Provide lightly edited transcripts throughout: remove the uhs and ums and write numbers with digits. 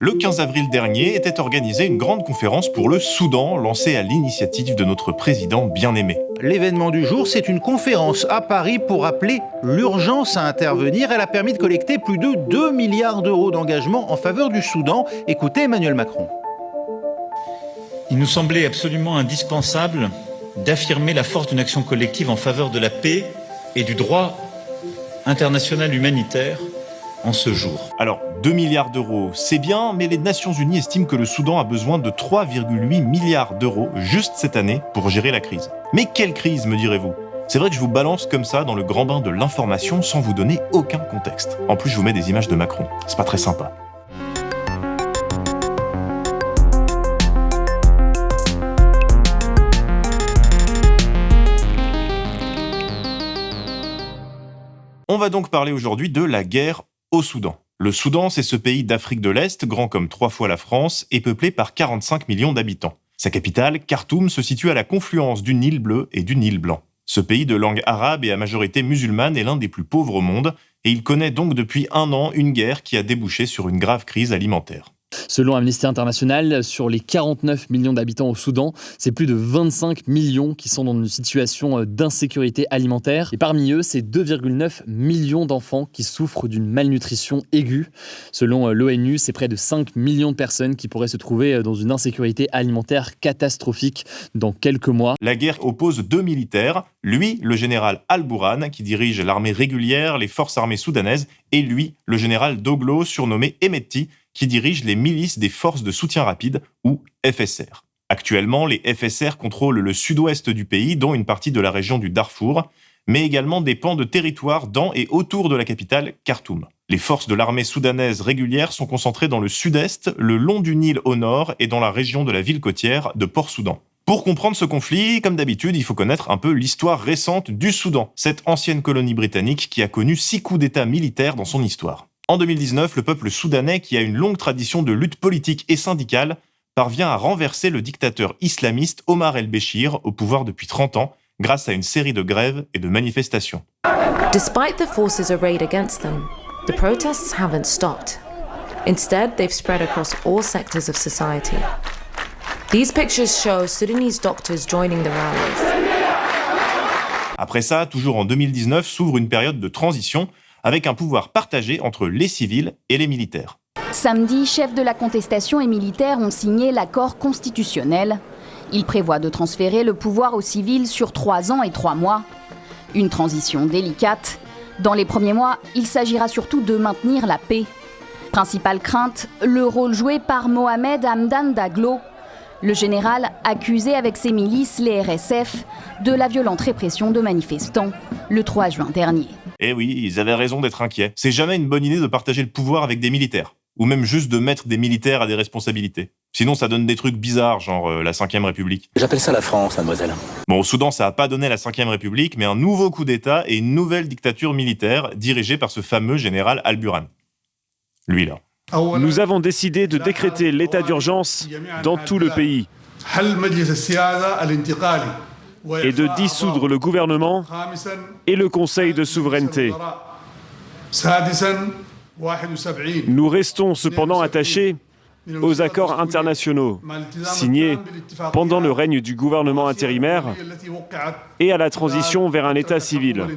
Le 15 avril dernier était organisée une grande conférence pour le Soudan, lancée à l'initiative de notre président bien-aimé. L'événement du jour, c'est une conférence à Paris pour rappeler l'urgence à intervenir. Elle a permis de collecter plus de 2 milliards d'euros d'engagement en faveur du Soudan. Écoutez Emmanuel Macron. Il nous semblait absolument indispensable d'affirmer la force d'une action collective en faveur de la paix et du droit international humanitaire en ce jour. Alors, 2 milliards d'euros, c'est bien, mais les Nations Unies estiment que le Soudan a besoin de 3,8 milliards d'euros juste cette année pour gérer la crise. Mais quelle crise, me direz-vous ? C'est vrai que je vous balance comme ça dans le grand bain de l'information sans vous donner aucun contexte. En plus, je vous mets des images de Macron. C'est pas très sympa. On va donc parler aujourd'hui de la guerre au Soudan. Le Soudan, c'est ce pays d'Afrique de l'Est, grand comme 3 fois la France, et peuplé par 45 millions d'habitants. Sa capitale, Khartoum, se situe à la confluence du Nil bleu et du Nil blanc. Ce pays de langue arabe et à majorité musulmane est l'un des plus pauvres au monde, et il connaît donc depuis 1 an une guerre qui a débouché sur une grave crise alimentaire. Selon Amnesty International, sur les 49 millions d'habitants au Soudan, c'est plus de 25 millions qui sont dans une situation d'insécurité alimentaire. Et parmi eux, c'est 2,9 millions d'enfants qui souffrent d'une malnutrition aiguë. Selon l'ONU, c'est près de 5 millions de personnes qui pourraient se trouver dans une insécurité alimentaire catastrophique dans quelques mois. La guerre oppose 2 militaires, lui, le général Al-Bourhan, qui dirige l'armée régulière, les forces armées soudanaises, et lui, le général Doglo, surnommé Hemedti, qui dirige les milices des forces de soutien rapide, ou FSR. Actuellement, les FSR contrôlent le sud-ouest du pays, dont une partie de la région du Darfour, mais également des pans de territoire dans et autour de la capitale, Khartoum. Les forces de l'armée soudanaise régulière sont concentrées dans le sud-est, le long du Nil au nord et dans la région de la ville côtière de Port-Soudan. Pour comprendre ce conflit, comme d'habitude, il faut connaître un peu l'histoire récente du Soudan, cette ancienne colonie britannique qui a connu 6 coups d'État militaires dans son histoire. En 2019, le peuple soudanais, qui a une longue tradition de lutte politique et syndicale, parvient à renverser le dictateur islamiste Omar el-Béchir au pouvoir depuis 30 ans, grâce à une série de grèves et de manifestations. Despite the forces arrayed against them, the protests haven't stopped. Instead, they've spread across all sectors of society. These pictures show Sudanese doctors joining the rallies. Après ça, toujours en 2019, s'ouvre une période de transition avec un pouvoir partagé entre les civils et les militaires. Samedi, chefs de la contestation et militaires ont signé l'accord constitutionnel. Il prévoit de transférer le pouvoir aux civils sur 3 ans et 3 mois. Une transition délicate. Dans les premiers mois, il s'agira surtout de maintenir la paix. Principale crainte, le rôle joué par Mohamed Hamdan Daglo, le général accusé avec ses milices, les RSF, de la violente répression de manifestants le 3 juin dernier. Eh oui, ils avaient raison d'être inquiets. C'est jamais une bonne idée de partager le pouvoir avec des militaires. Ou même juste de mettre des militaires à des responsabilités. Sinon, ça donne des trucs bizarres, genre la 5e République. J'appelle ça la France, mademoiselle. Bon, au Soudan, ça a pas donné la 5e République, mais un nouveau coup d'État et une nouvelle dictature militaire dirigée par ce fameux général Al-Bourhan. Lui, là. Nous avons décidé de décréter l'état d'urgence dans tout le pays et de dissoudre le gouvernement et le Conseil de souveraineté. Nous restons cependant attachés aux accords internationaux signés pendant le règne du gouvernement intérimaire et à la transition vers un État civil.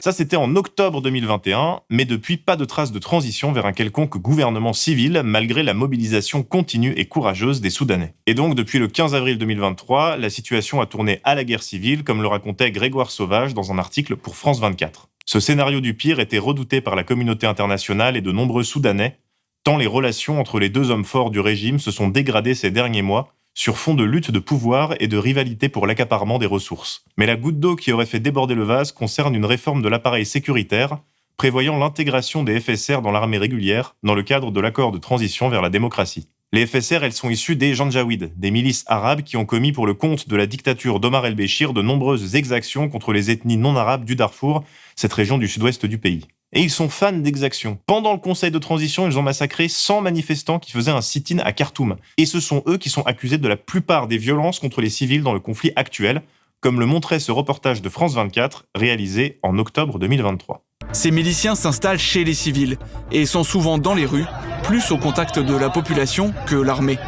Ça, c'était en octobre 2021, mais depuis, pas de trace de transition vers un quelconque gouvernement civil, malgré la mobilisation continue et courageuse des Soudanais. Et donc, depuis le 15 avril 2023, la situation a tourné à la guerre civile, comme le racontait Grégoire Sauvage dans un article pour France 24. Ce scénario du pire était redouté par la communauté internationale et de nombreux Soudanais, tant les relations entre les 2 hommes forts du régime se sont dégradées ces derniers mois sur fond de lutte de pouvoir et de rivalité pour l'accaparement des ressources. Mais la goutte d'eau qui aurait fait déborder le vase concerne une réforme de l'appareil sécuritaire, prévoyant l'intégration des FSR dans l'armée régulière dans le cadre de l'accord de transition vers la démocratie. Les FSR, elles sont issues des Janjaouides, des milices arabes qui ont commis pour le compte de la dictature d'Omar el-Béchir de nombreuses exactions contre les ethnies non-arabes du Darfour, cette région du sud-ouest du pays. Et ils sont fans d'exactions. Pendant le conseil de transition, ils ont massacré 100 manifestants qui faisaient un sit-in à Khartoum. Et ce sont eux qui sont accusés de la plupart des violences contre les civils dans le conflit actuel, comme le montrait ce reportage de France 24 réalisé en octobre 2023. Ces miliciens s'installent chez les civils et sont souvent dans les rues, plus au contact de la population que l'armée.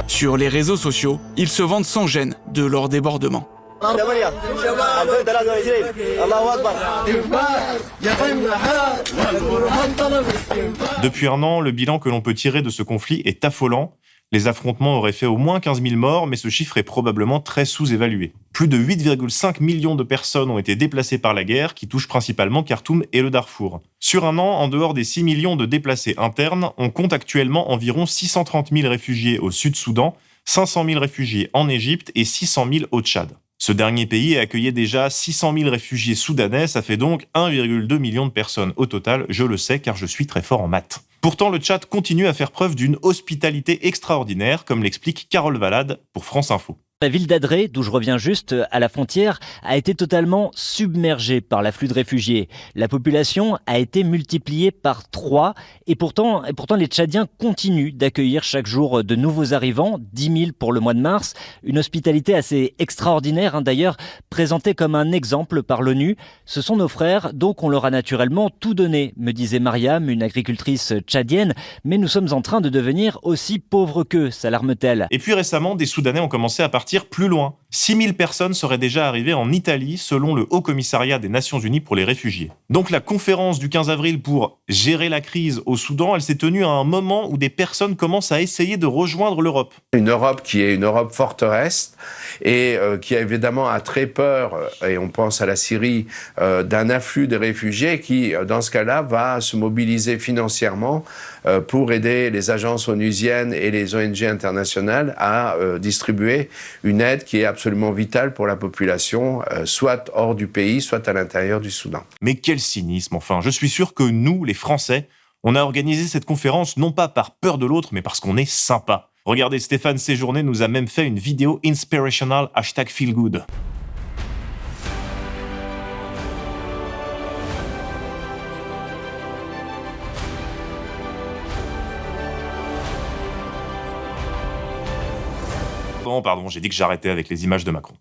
Sur les réseaux sociaux, ils se vantent sans gêne de leur débordement. Depuis un an, le bilan que l'on peut tirer de ce conflit est affolant. Les affrontements auraient fait au moins 15 000 morts, mais ce chiffre est probablement très sous-évalué. Plus de 8,5 millions de personnes ont été déplacées par la guerre, qui touche principalement Khartoum et le Darfour. Sur un an, en dehors des 6 millions de déplacés internes, on compte actuellement environ 630 000 réfugiés au Sud-Soudan, 500 000 réfugiés en Égypte et 600 000 au Tchad. Ce dernier pays accueillait déjà 600 000 réfugiés soudanais, ça fait donc 1,2 million de personnes au total, je le sais car je suis très fort en maths. Pourtant, le Tchad continue à faire preuve d'une hospitalité extraordinaire, comme l'explique Carole Valade pour France Info. La ville d'Adré, d'où je reviens juste, à la frontière, a été totalement submergée par l'afflux de réfugiés. La population a été multipliée par 3 et pourtant les Tchadiens continuent d'accueillir chaque jour de nouveaux arrivants, 10 000 pour le mois de mars. Une hospitalité assez extraordinaire, d'ailleurs, présentée comme un exemple par l'ONU. Ce sont nos frères, donc on leur a naturellement tout donné, me disait Mariam, une agricultrice tchadienne. Mais nous sommes en train de devenir aussi pauvres qu'eux, s'alarme-t-elle. Et puis récemment, des Soudanais ont commencé à partir plus loin. 6 000 personnes seraient déjà arrivées en Italie, selon le Haut Commissariat des Nations Unies pour les réfugiés. Donc la conférence du 15 avril pour gérer la crise au Soudan, elle s'est tenue à un moment où des personnes commencent à essayer de rejoindre l'Europe. Une Europe qui est une Europe forteresse et qui évidemment a très peur, et on pense à la Syrie, d'un afflux de réfugiés qui, dans ce cas-là, va se mobiliser financièrement pour aider les agences onusiennes et les ONG internationales à distribuer une aide qui est absolument vitale pour la population, soit hors du pays, soit à l'intérieur du Soudan. Mais quel cynisme, enfin. Je suis sûr que nous, les Français, on a organisé cette conférence non pas par peur de l'autre, mais parce qu'on est sympa. Regardez, Stéphane Séjourné nous a même fait une vidéo inspirational #feelgood. Pardon, j'ai dit que j'arrêtais avec les images de Macron.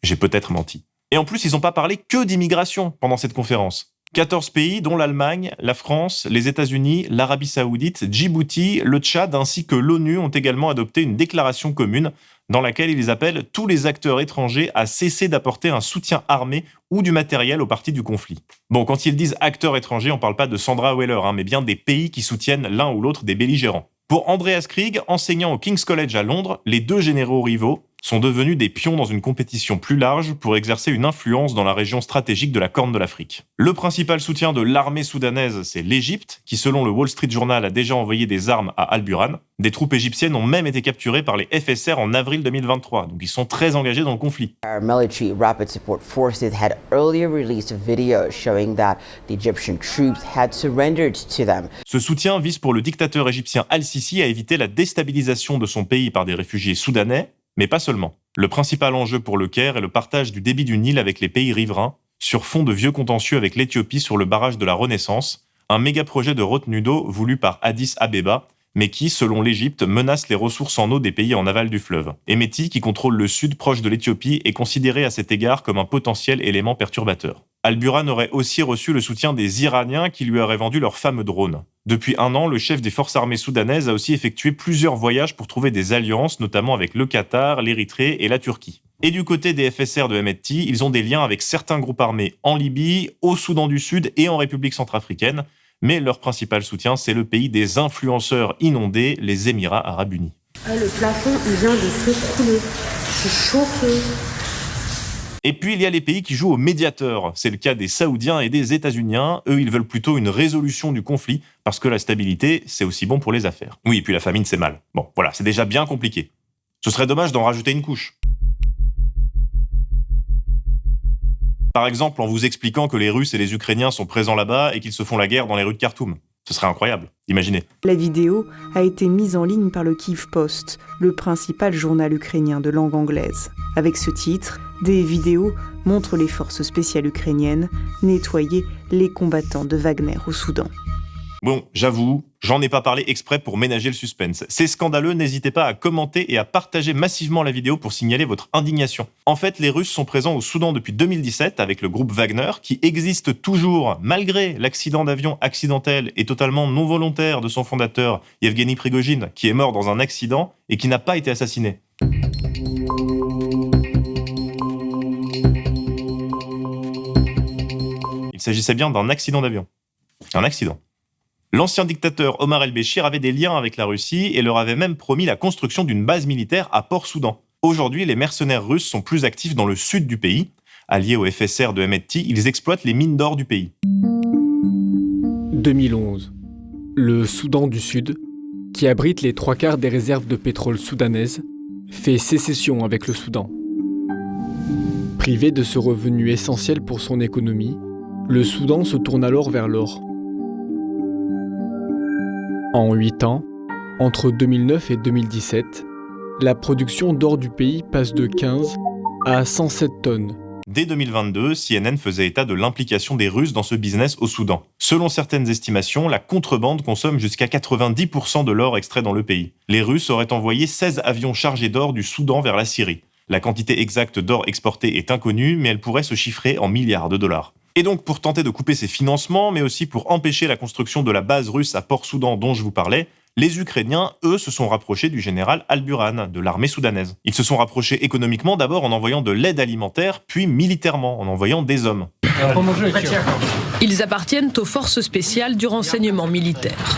J'ai peut-être menti. Et en plus, ils n'ont pas parlé que d'immigration pendant cette conférence. 14 pays, dont l'Allemagne, la France, les États-Unis, l'Arabie Saoudite, Djibouti, le Tchad ainsi que l'ONU ont également adopté une déclaration commune dans laquelle ils appellent tous les acteurs étrangers à cesser d'apporter un soutien armé ou du matériel aux parties du conflit. Bon, quand ils disent acteurs étrangers, on ne parle pas de Sandra Weller, mais bien des pays qui soutiennent l'un ou l'autre des belligérants. Pour Andreas Krieg, enseignant au King's College à Londres, les deux généraux rivaux sont devenus des pions dans une compétition plus large pour exercer une influence dans la région stratégique de la Corne de l'Afrique. Le principal soutien de l'armée soudanaise, c'est l'Égypte, qui selon le Wall Street Journal a déjà envoyé des armes à Al-Burhan. Des troupes égyptiennes ont même été capturées par les FSR en avril 2023, donc ils sont très engagés dans le conflit. Our military rapid support forces had earlier released a video showing that the Egyptian troops had surrendered to them. Ce soutien vise pour le dictateur égyptien Al-Sisi à éviter la déstabilisation de son pays par des réfugiés soudanais, mais pas seulement. Le principal enjeu pour le Caire est le partage du débit du Nil avec les pays riverains, sur fond de vieux contentieux avec l'Éthiopie sur le barrage de la Renaissance, un méga-projet de retenue d'eau voulu par Addis Abeba, mais qui, selon l'Égypte, menace les ressources en eau des pays en aval du fleuve. Emeti, qui contrôle le sud proche de l'Éthiopie, est considéré à cet égard comme un potentiel élément perturbateur. Al-Burhan aurait aussi reçu le soutien des Iraniens qui lui auraient vendu leurs fameux drones. Depuis un an, le chef des forces armées soudanaises a aussi effectué plusieurs voyages pour trouver des alliances, notamment avec le Qatar, l'Érythrée et la Turquie. Et du côté des FSR de Emeti, ils ont des liens avec certains groupes armés en Libye, au Soudan du Sud et en République centrafricaine, mais leur principal soutien, c'est le pays des influenceurs inondés, les Émirats arabes unis. Le plafond, il vient de s'écrouler. Je suis choquée. Et puis il y a les pays qui jouent au médiateur. C'est le cas des Saoudiens et des États-Uniens. Eux, ils veulent plutôt une résolution du conflit, parce que la stabilité, c'est aussi bon pour les affaires. Oui, et puis la famine, c'est mal. Bon, voilà, c'est déjà bien compliqué. Ce serait dommage d'en rajouter une couche. Par exemple, en vous expliquant que les Russes et les Ukrainiens sont présents là-bas et qu'ils se font la guerre dans les rues de Khartoum. Ce serait incroyable, imaginez. La vidéo a été mise en ligne par le Kyiv Post, le principal journal ukrainien de langue anglaise. Avec ce titre, des vidéos montrent les forces spéciales ukrainiennes nettoyer les combattants de Wagner au Soudan. Bon, j'avoue, j'en ai pas parlé exprès pour ménager le suspense. C'est scandaleux, n'hésitez pas à commenter et à partager massivement la vidéo pour signaler votre indignation. En fait, les Russes sont présents au Soudan depuis 2017 avec le groupe Wagner, qui existe toujours malgré l'accident d'avion accidentel et totalement non volontaire de son fondateur, Yevgeny Prigojine, qui est mort dans un accident et qui n'a pas été assassiné. Il s'agissait bien d'un accident d'avion. Un accident. L'ancien dictateur Omar el-Béchir avait des liens avec la Russie et leur avait même promis la construction d'une base militaire à Port-Soudan. Aujourd'hui, les mercenaires russes sont plus actifs dans le sud du pays. Alliés au FSR de Hemedti, ils exploitent les mines d'or du pays. 2011. Le Soudan du Sud, qui abrite les 3/4 des réserves de pétrole soudanaises, fait sécession avec le Soudan. Privé de ce revenu essentiel pour son économie, le Soudan se tourne alors vers l'or. En 8 ans, entre 2009 et 2017, la production d'or du pays passe de 15 à 107 tonnes. Dès 2022, CNN faisait état de l'implication des Russes dans ce business au Soudan. Selon certaines estimations, la contrebande consomme jusqu'à 90% de l'or extrait dans le pays. Les Russes auraient envoyé 16 avions chargés d'or du Soudan vers la Syrie. La quantité exacte d'or exporté est inconnue, mais elle pourrait se chiffrer en milliards de dollars. Et donc, pour tenter de couper ces financements, mais aussi pour empêcher la construction de la base russe à Port-Soudan dont je vous parlais, les Ukrainiens, eux, se sont rapprochés du général Al-Burhan, de l'armée soudanaise. Ils se sont rapprochés économiquement d'abord en envoyant de l'aide alimentaire, puis militairement, en envoyant des hommes. Ils appartiennent aux forces spéciales du renseignement militaire.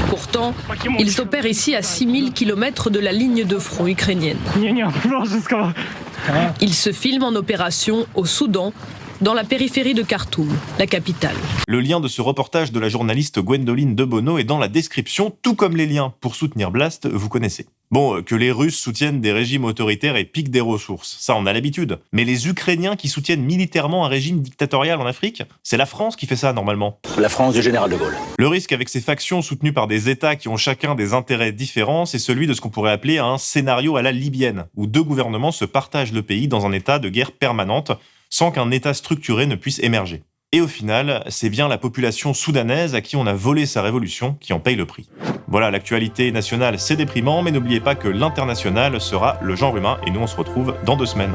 Pourtant, ils opèrent ici à 6000 km de la ligne de front ukrainienne. Ils se filment en opération au Soudan, dans la périphérie de Khartoum, la capitale. Le lien de ce reportage de la journaliste Gwendoline Debono est dans la description, tout comme les liens pour soutenir Blast, vous connaissez. Bon, que les Russes soutiennent des régimes autoritaires et piquent des ressources, ça on a l'habitude. Mais les Ukrainiens qui soutiennent militairement un régime dictatorial en Afrique, c'est la France qui fait ça normalement. La France du général de Gaulle. Le risque avec ces factions soutenues par des États qui ont chacun des intérêts différents, c'est celui de ce qu'on pourrait appeler un scénario à la libyenne, où deux gouvernements se partagent le pays dans un état de guerre permanente, sans qu'un État structuré ne puisse émerger. Et au final, c'est bien la population soudanaise à qui on a volé sa révolution qui en paye le prix. Voilà, l'actualité nationale, c'est déprimant, mais n'oubliez pas que l'international sera le genre humain, et nous on se retrouve dans 2 semaines.